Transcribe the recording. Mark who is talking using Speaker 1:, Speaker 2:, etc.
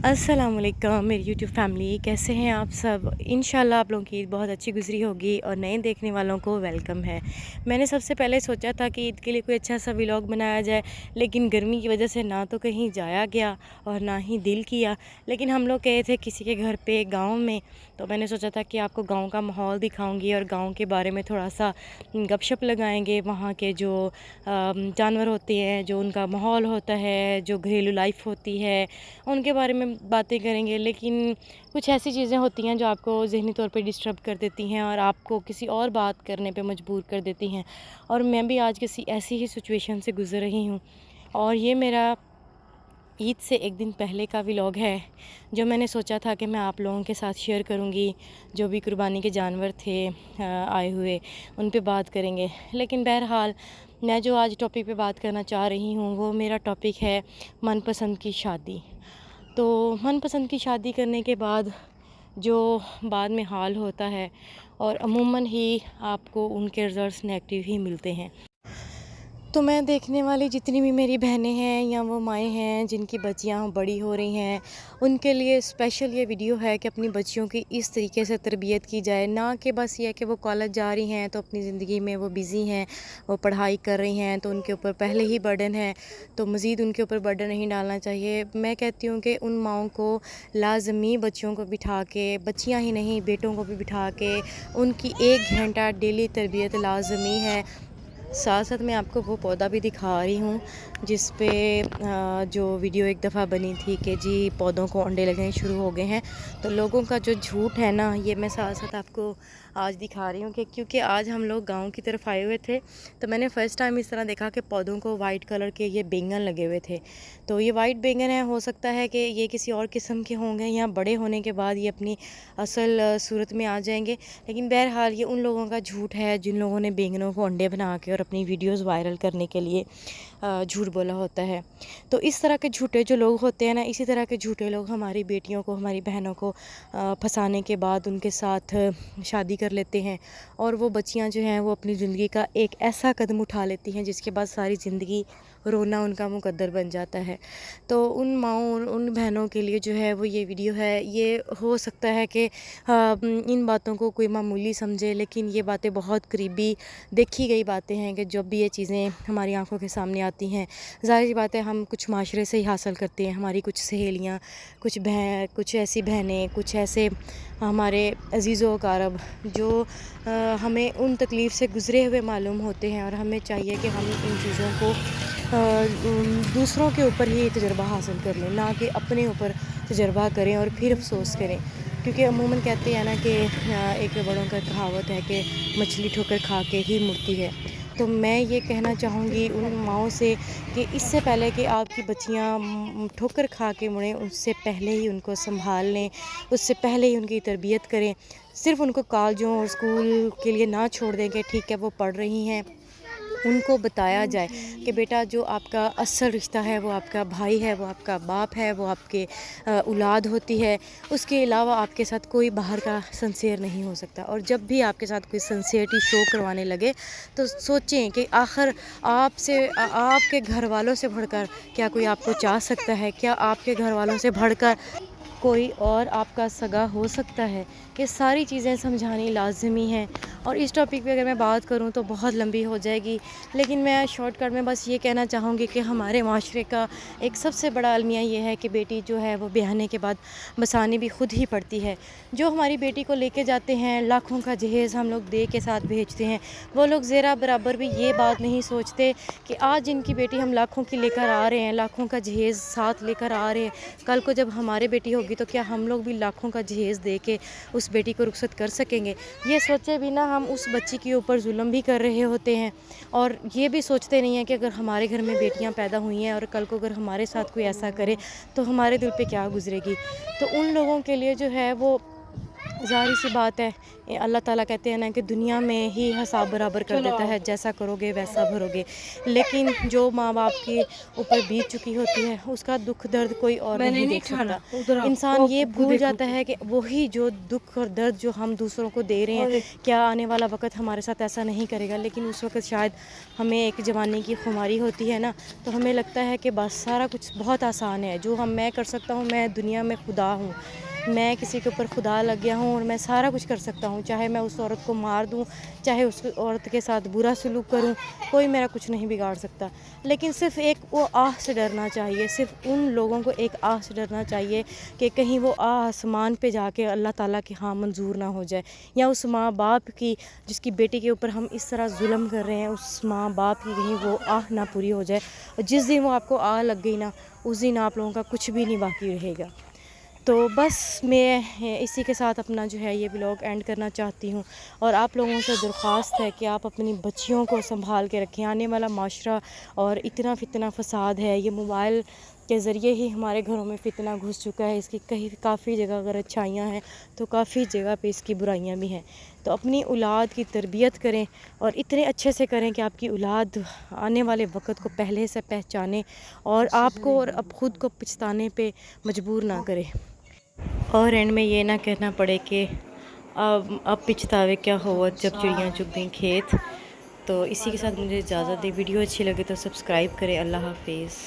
Speaker 1: السلام علیکم میری یوٹیوب فیملی، کیسے ہیں آپ سب؟ انشاءاللہ آپ لوگوں کی عید بہت اچھی گزری ہوگی اور نئے دیکھنے والوں کو ویلکم ہے۔ میں نے سب سے پہلے سوچا تھا کہ عید کے لیے کوئی اچھا سا ولاگ بنایا جائے، لیکن گرمی کی وجہ سے نہ تو کہیں جایا گیا اور نہ ہی دل کیا۔ لیکن ہم لوگ گئے تھے کسی کے گھر پہ گاؤں میں، تو میں نے سوچا تھا کہ آپ کو گاؤں کا ماحول دکھاؤں گی اور گاؤں کے بارے میں تھوڑا سا گپ شپ لگائیں گے۔ وہاں کے جو جانور ہوتے ہیں، جو ان کا ماحول ہوتا ہے، جو گھریلو لائف ہوتی ہے، ان کے بارے میں باتیں کریں گے۔ لیکن کچھ ایسی چیزیں ہوتی ہیں جو آپ کو ذہنی طور پہ ڈسٹرب کر دیتی ہیں اور آپ کو کسی اور بات کرنے پہ مجبور کر دیتی ہیں، اور میں بھی آج کسی ایسی ہی سچویشن سے گزر رہی ہوں۔ اور یہ میرا عید سے ایک دن پہلے کا ولاگ ہے جو میں نے سوچا تھا کہ میں آپ لوگوں کے ساتھ شیئر کروں گی۔ جو بھی قربانی کے جانور تھے آئے ہوئے، ان پہ بات کریں گے۔ لیکن بہرحال میں جو آج ٹاپک پہ بات کرنا چاہ رہی ہوں وہ میرا ٹاپک ہے من پسند کی شادی۔ تو من پسند کی شادی کرنے کے بعد جو بعد میں حال ہوتا ہے، اور عموماً ہی آپ کو ان کے رزلٹس نیگیٹیو ہی ملتے ہیں۔ تو میں دیکھنے والی جتنی بھی میری بہنیں ہیں یا وہ مائیں ہیں جن کی بچیاں بڑی ہو رہی ہیں، ان کے لیے اسپیشل یہ ویڈیو ہے کہ اپنی بچیوں کی اس طریقے سے تربیت کی جائے، نہ کہ بس یہ کہ وہ کالج جا رہی ہیں تو اپنی زندگی میں وہ بزی ہیں، وہ پڑھائی کر رہی ہیں تو ان کے اوپر پہلے ہی برڈن ہے، تو مزید ان کے اوپر برڈن نہیں ڈالنا چاہیے۔ میں کہتی ہوں کہ ان ماؤں کو لازمی بچیوں کو بٹھا کے، بچیاں ہی نہیں بیٹوں کو بھی بٹھا کے ان کی 1 گھنٹہ ڈیلی تربیت لازمی ہے۔ ساتھ ساتھ میں آپ کو وہ پودا بھی دکھا رہی ہوں جس پہ جو ویڈیو ایک دفعہ بنی تھی کہ جی پودوں کو انڈے لگنے شروع ہو گئے ہیں۔ تو لوگوں کا جو جھوٹ ہے نا، یہ میں ساتھ ساتھ آپ کو آج دکھا رہی ہوں کہ کیونکہ آج ہم لوگ گاؤں کی طرف آئے ہوئے تھے، تو میں نے فرسٹ ٹائم اس طرح دیکھا کہ پودوں کو وائٹ کلر کے یہ بینگن لگے ہوئے تھے۔ تو یہ وائٹ بینگن ہے، ہو سکتا ہے کہ یہ کسی اور قسم کے ہوں گے یا بڑے ہونے کے بعد یہ اپنی اصل صورت میں آ جائیں گے۔ لیکن بہرحال یہ ان لوگوں کا جھوٹ ہے جن لوگوں نے بینگنوں کو انڈے بنا کے اور اپنی ویڈیوز وائرل کرنے کے لیے جھوٹ بولا ہوتا ہے۔ تو اس طرح کے جھوٹے جو لوگ ہوتے ہیں نا، اسی طرح کے جھوٹے لوگ ہماری بیٹیوں کو، ہماری بہنوں کو پھنسانے کے بعد ان کے ساتھ شادی کر لیتے ہیں، اور وہ بچیاں جو ہیں وہ اپنی زندگی کا ایک ایسا قدم اٹھا لیتی ہیں جس کے بعد ساری زندگی رونا ان کا مقدر بن جاتا ہے۔ تو ان ماؤں، ان بہنوں کے لیے جو ہے وہ یہ ویڈیو ہے۔ یہ ہو سکتا ہے کہ ان باتوں کو کوئی معمولی سمجھے، لیکن یہ باتیں بہت قریبی دیکھی گئی باتیں ہیں کہ جب بھی یہ چیزیں ہماری آنکھوں کے سامنے آتی ہیں، ظاہر سی بات ہے ہم کچھ معاشرے سے ہی حاصل کرتے ہیں۔ ہماری کچھ سہیلیاں، کچھ ایسی بہنیں، کچھ ایسے ہمارے عزیز و اقارب جو ہمیں ان تکلیف سے گزرے ہوئے معلوم ہوتے ہیں، اور ہمیں چاہیے کہ ہم ان چیزوں کو دوسروں کے اوپر ہی تجربہ حاصل کر لیں، نہ کہ اپنے اوپر تجربہ کریں اور پھر افسوس کریں۔ کیونکہ عموماً کہتے ہیں نا کہ ایک بڑوں کا کہاوت ہے کہ مچھلی ٹھوکر کھا کے ہی مرتی ہے۔ تو میں یہ کہنا چاہوں گی ان ماؤں سے کہ اس سے پہلے کہ آپ کی بچیاں ٹھوکر کھا کے مڑیں، اس سے پہلے ہی ان کو سنبھال لیں، اس سے پہلے ہی ان کی تربیت کریں۔ صرف ان کو کالجوں اور اسکول کے لیے نہ چھوڑ دیں کہ ٹھیک ہے وہ پڑھ رہی ہیں، ان کو بتایا جائے کہ بیٹا جو آپ کا اصل رشتہ ہے وہ آپ کا بھائی ہے، وہ آپ کا باپ ہے، وہ آپ کے اولاد ہوتی ہے، اس کے علاوہ آپ کے ساتھ کوئی باہر کا سنسیئر نہیں ہو سکتا۔ اور جب بھی آپ کے ساتھ کوئی سنسیئرٹی شو کروانے لگے تو سوچیں کہ آخر آپ کے گھر والوں سے بڑھ کر کیا کوئی آپ کو چاہ سکتا ہے؟ کیا آپ کے گھر والوں سے بڑھ کر کوئی اور آپ کا سگا ہو سکتا ہے؟ یہ ساری چیزیں سمجھانی لازمی ہیں۔ اور اس ٹاپک پہ اگر میں بات کروں تو بہت لمبی ہو جائے گی، لیکن میں شارٹ کٹ میں بس یہ کہنا چاہوں گی کہ ہمارے معاشرے کا ایک سب سے بڑا المیہ یہ ہے کہ بیٹی جو ہے وہ بیاہنے کے بعد بسانی بھی خود ہی پڑتی ہے۔ جو ہماری بیٹی کو لے کے جاتے ہیں، لاکھوں کا جہیز ہم لوگ دے کے ساتھ بھیجتے ہیں، وہ لوگ ذرا برابر بھی یہ بات نہیں سوچتے کہ آج جن کی بیٹی ہم لاکھوں کی لے کر آ رہے ہیں، لاکھوں کا جہیز ساتھ لے کر آ رہے ہیں، کل کو جب ہمارے بیٹی ہوگی تو کیا ہم لوگ بھی لاکھوں کا جہیز دے کے اس بیٹی کو رخصت کر سکیں گے؟ یہ سوچے بنا ہم اس بچی کے اوپر ظلم بھی کر رہے ہوتے ہیں، اور یہ بھی سوچتے نہیں ہیں کہ اگر ہمارے گھر میں بیٹیاں پیدا ہوئی ہیں اور کل کو اگر ہمارے ساتھ کوئی ایسا کرے تو ہمارے دل پہ کیا گزرے گی۔ تو ان لوگوں کے لیے جو ہے وہ ظاہر سی بات ہے، اللہ تعالیٰ کہتے ہیں نا کہ دنیا میں ہی حساب برابر کر دیتا ہے، جیسا کرو گے ویسا بھرو گے، لیکن جو ماں باپ کے اوپر بیت چکی ہوتی ہے اس کا دکھ درد کوئی اور نہیں دیکھ سکتا۔ انسان یہ بھول جاتا ہے کہ وہی جو دکھ اور درد جو ہم دوسروں کو دے رہے ہیں، کیا آنے والا وقت ہمارے ساتھ ایسا نہیں کرے گا، لیکن اس وقت شاید ہمیں ایک جوانی کی خماری ہوتی ہے نا، تو ہمیں لگتا ہے کہ بس سارا کچھ بہت آسان ہے، جو میں کر سکتا ہوں، میں دنیا میں خدا ہوں، میں کسی کے اوپر خدا لگ گیا ہوں اور میں سارا کچھ کر سکتا ہوں، چاہے میں اس عورت کو مار دوں، چاہے اس عورت کے ساتھ برا سلوک کروں، کوئی میرا کچھ نہیں بگاڑ سکتا۔ لیکن صرف ایک وہ آہ سے ڈرنا چاہیے، صرف ان لوگوں کو ایک آہ سے ڈرنا چاہیے کہ کہیں وہ آہ آسمان پہ جا کے اللہ تعالیٰ کے ہاں منظور نہ ہو جائے، یا اس ماں باپ کی جس کی بیٹی کے اوپر ہم اس طرح ظلم کر رہے ہیں، اس ماں باپ کی کہیں وہ آہ نہ پوری ہو جائے، اور جس دن وہ آپ کو آہ لگ گئی نا، اس دن آپ لوگوں کا کچھ بھی نہیں باقی رہے گا۔ تو بس میں اسی کے ساتھ اپنا جو ہے یہ ولاگ اینڈ کرنا چاہتی ہوں، اور آپ لوگوں سے درخواست ہے کہ آپ اپنی بچیوں کو سنبھال کے رکھیں۔ آنے والا معاشرہ اور اتنا فتنہ فساد ہے، یہ موبائل کے ذریعے ہی ہمارے گھروں میں فتنہ گھس چکا ہے، اس کی کافی جگہ اگر اچھائیاں ہیں تو کافی جگہ پہ اس کی برائیاں بھی ہیں۔ تو اپنی اولاد کی تربیت کریں اور اتنے اچھے سے کریں کہ آپ کی اولاد آنے والے وقت کو پہلے سے پہچانے اور آپ کو اور اب خود کو پچھتانے پہ مجبور نہ کرے، اور اینڈ میں یہ نہ کہنا پڑے کہ اب پچھتاوے کیا ہوا جب چڑیاں چگ گئیں کھیت۔ تو اسی کے ساتھ مجھے اجازت دے، ویڈیو اچھی لگے تو سبسکرائب کریں۔ اللہ حافظ۔